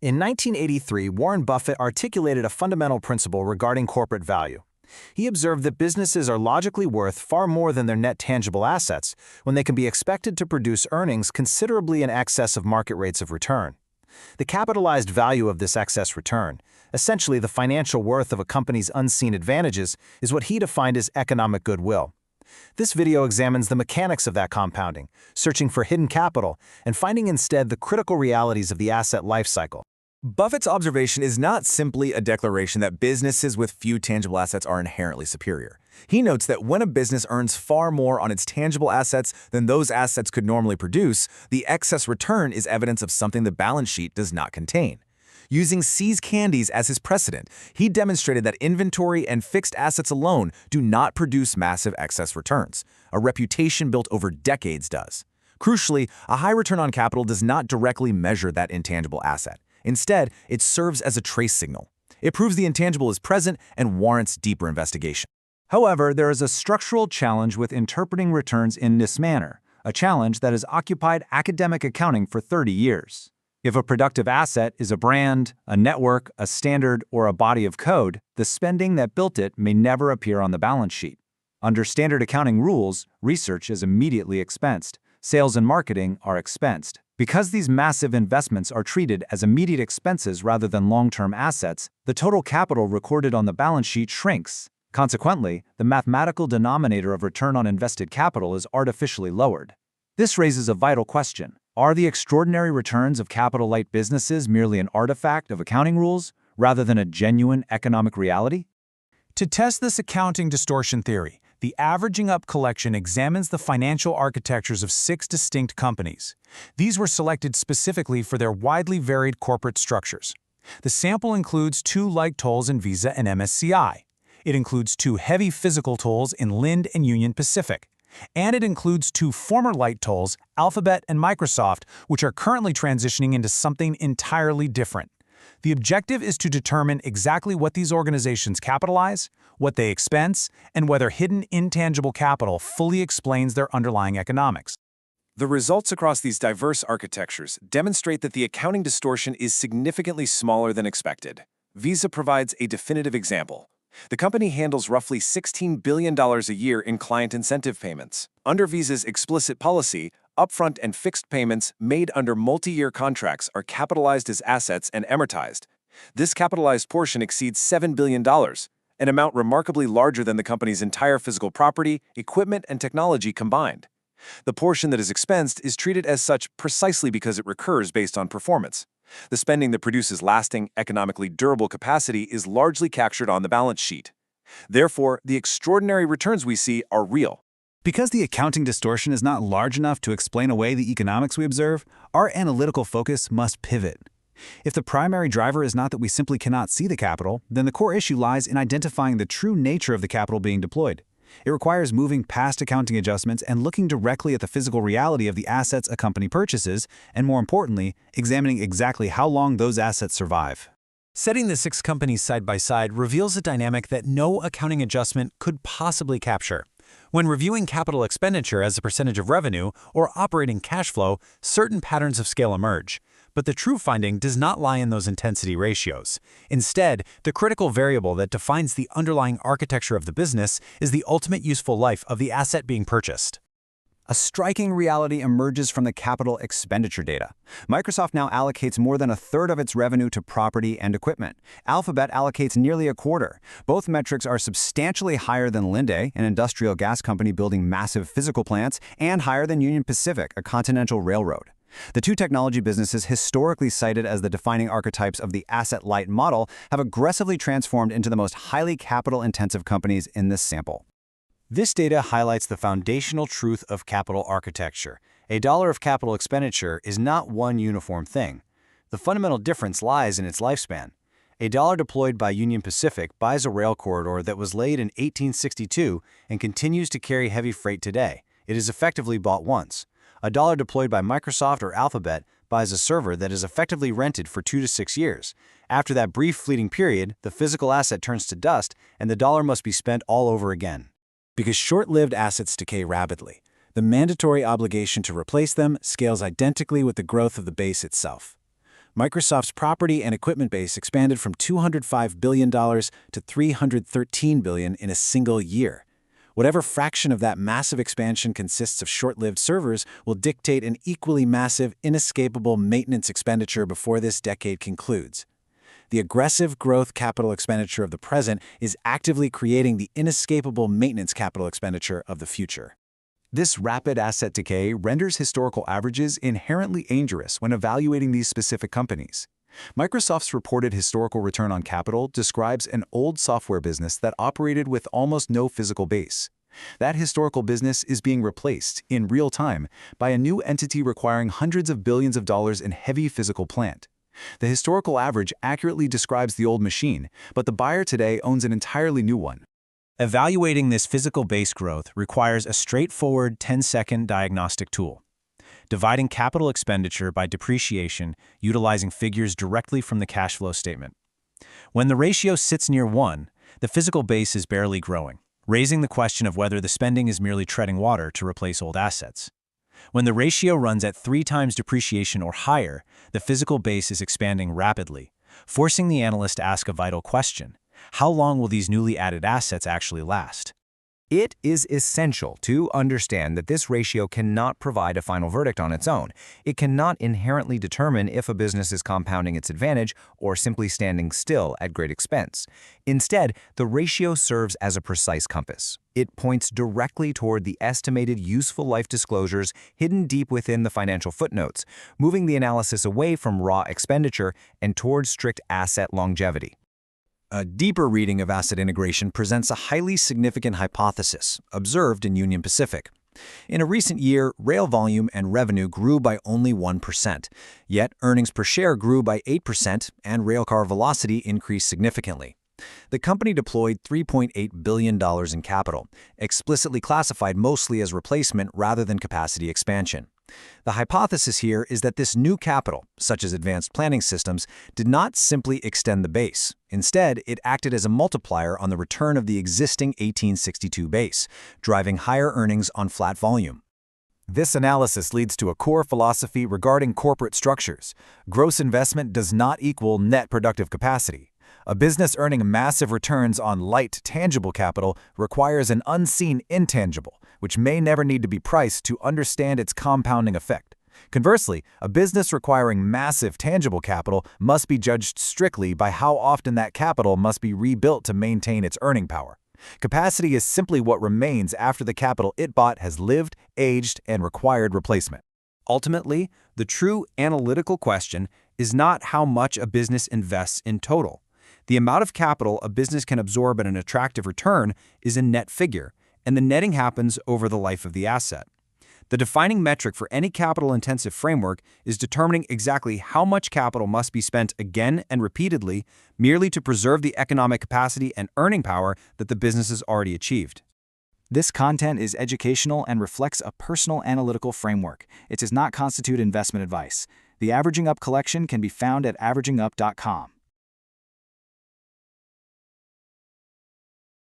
In 1983, Warren Buffett articulated a fundamental principle regarding corporate value. He observed that businesses are logically worth far more than their net tangible assets when they can be expected to produce earnings considerably in excess of market rates of return. The capitalized value of this excess return, essentially the financial worth of a company's unseen advantages, is what he defined as economic goodwill. This video examines the mechanics of that compounding, searching for hidden capital and finding instead the critical realities of the asset lifecycle. Buffett's observation is not simply a declaration that businesses with few tangible assets are inherently superior. He notes that when a business earns far more on its tangible assets than those assets could normally produce, the excess return is evidence of something the balance sheet does not contain. Using C's Candies as his precedent, he demonstrated that inventory and fixed assets alone do not produce massive excess returns. A reputation built over decades does. Crucially, a high return on capital does not directly measure that intangible asset. Instead, it serves as a trace signal. It proves the intangible is present and warrants deeper investigation. However, there is a structural challenge with interpreting returns in this manner, a challenge that has occupied academic accounting for 30 years. If a productive asset is a brand, a network, a standard, or a body of code, the spending that built it may never appear on the balance sheet. Under standard accounting rules, research is immediately expensed. Sales and marketing are expensed. Because these massive investments are treated as immediate expenses rather than long-term assets, the total capital recorded on the balance sheet shrinks. Consequently, the mathematical denominator of return on invested capital is artificially lowered. This raises a vital question. Are the extraordinary returns of capital-light businesses merely an artifact of accounting rules rather than a genuine economic reality? To test this accounting distortion theory, the Averaging Up collection examines the financial architectures of 6 distinct companies. These were selected specifically for their widely varied corporate structures. The sample includes 2 like tolls in Visa and MSCI. It includes 2 heavy physical tolls in Lind and Union Pacific. And it includes 2 former light tolls, Alphabet and Microsoft, which are currently transitioning into something entirely different. The objective is to determine exactly what these organizations capitalize, what they expense, and whether hidden intangible capital fully explains their underlying economics. The results across these diverse architectures demonstrate that the accounting distortion is significantly smaller than expected. Visa provides a definitive example. The company handles roughly $16 billion a year in client incentive payments. Under Visa's explicit policy, upfront and fixed payments made under multi-year contracts are capitalized as assets and amortized. This capitalized portion exceeds $7 billion, an amount remarkably larger than the company's entire physical property, equipment, and technology combined. The portion that is expensed is treated as such precisely because it recurs based on performance. The spending that produces lasting, economically durable capacity is largely captured on the balance sheet. Therefore, the extraordinary returns we see are real. Because the accounting distortion is not large enough to explain away the economics we observe, our analytical focus must pivot. If the primary driver is not that we simply cannot see the capital, then the core issue lies in identifying the true nature of the capital being deployed. It requires moving past accounting adjustments and looking directly at the physical reality of the assets a company purchases, and more importantly, examining exactly how long those assets survive. Setting the 6 companies side by side reveals a dynamic that no accounting adjustment could possibly capture. When reviewing capital expenditure as a percentage of revenue or operating cash flow, certain patterns of scale emerge. But the true finding does not lie in those intensity ratios. Instead, the critical variable that defines the underlying architecture of the business is the ultimate useful life of the asset being purchased. A striking reality emerges from the capital expenditure data. Microsoft now allocates more than 1/3 of its revenue to property and equipment. Alphabet allocates nearly 1/4. Both metrics are substantially higher than Linde, an industrial gas company building massive physical plants, and higher than Union Pacific, a continental railroad. The 2 technology businesses historically cited as the defining archetypes of the asset-light model have aggressively transformed into the most highly capital-intensive companies in this sample. This data highlights the foundational truth of capital architecture. A dollar of capital expenditure is not one uniform thing. The fundamental difference lies in its lifespan. A dollar deployed by Union Pacific buys a rail corridor that was laid in 1862 and continues to carry heavy freight today. It is effectively bought once. A dollar deployed by Microsoft or Alphabet buys a server that is effectively rented for 2 to 6 years. After that brief fleeting period, the physical asset turns to dust and the dollar must be spent all over again. Because short-lived assets decay rapidly, the mandatory obligation to replace them scales identically with the growth of the base itself. Microsoft's property and equipment base expanded from $205 billion to $313 billion in a single year. Whatever fraction of that massive expansion consists of short-lived servers will dictate an equally massive, inescapable maintenance expenditure before this decade concludes. The aggressive growth capital expenditure of the present is actively creating the inescapable maintenance capital expenditure of the future. This rapid asset decay renders historical averages inherently dangerous when evaluating these specific companies. Microsoft's reported historical return on capital describes an old software business that operated with almost no physical base. That historical business is being replaced, in real time, by a new entity requiring hundreds of billions of dollars in heavy physical plant. The historical average accurately describes the old machine, but the buyer today owns an entirely new one. Evaluating this physical base growth requires a straightforward 10-second diagnostic tool. Dividing capital expenditure by depreciation utilizing figures directly from the cash flow statement. When the ratio sits near 1, the physical base is barely growing, raising the question of whether the spending is merely treading water to replace old assets. When the ratio runs at 3 times depreciation or higher, the physical base is expanding rapidly, forcing the analyst to ask a vital question: how long will these newly added assets actually last? It is essential to understand that this ratio cannot provide a final verdict on its own. It cannot inherently determine if a business is compounding its advantage or simply standing still at great expense. Instead, the ratio serves as a precise compass. It points directly toward the estimated useful life disclosures hidden deep within the financial footnotes, moving the analysis away from raw expenditure and toward strict asset longevity. A deeper reading of asset integration presents a highly significant hypothesis observed in Union Pacific. In a recent year, rail volume and revenue grew by only 1%, yet earnings per share grew by 8% and railcar velocity increased significantly. The company deployed $3.8 billion in capital, explicitly classified mostly as replacement rather than capacity expansion. The hypothesis here is that this new capital, such as advanced planning systems, did not simply extend the base. Instead, it acted as a multiplier on the return of the existing 1862 base, driving higher earnings on flat volume. This analysis leads to a core philosophy regarding corporate structures. Gross investment does not equal net productive capacity. A business earning massive returns on light, tangible capital requires an unseen intangible, which may never need to be priced to understand its compounding effect. Conversely, a business requiring massive tangible capital must be judged strictly by how often that capital must be rebuilt to maintain its earning power. Capacity is simply what remains after the capital it bought has lived, aged, and required replacement. Ultimately, the true analytical question is not how much a business invests in total. The amount of capital a business can absorb at an attractive return is a net figure, and the netting happens over the life of the asset. The defining metric for any capital-intensive framework is determining exactly how much capital must be spent again and repeatedly merely to preserve the economic capacity and earning power that the business has already achieved. This content is educational and reflects a personal analytical framework. It does not constitute investment advice. The Averaging Up collection can be found at averagingup.com.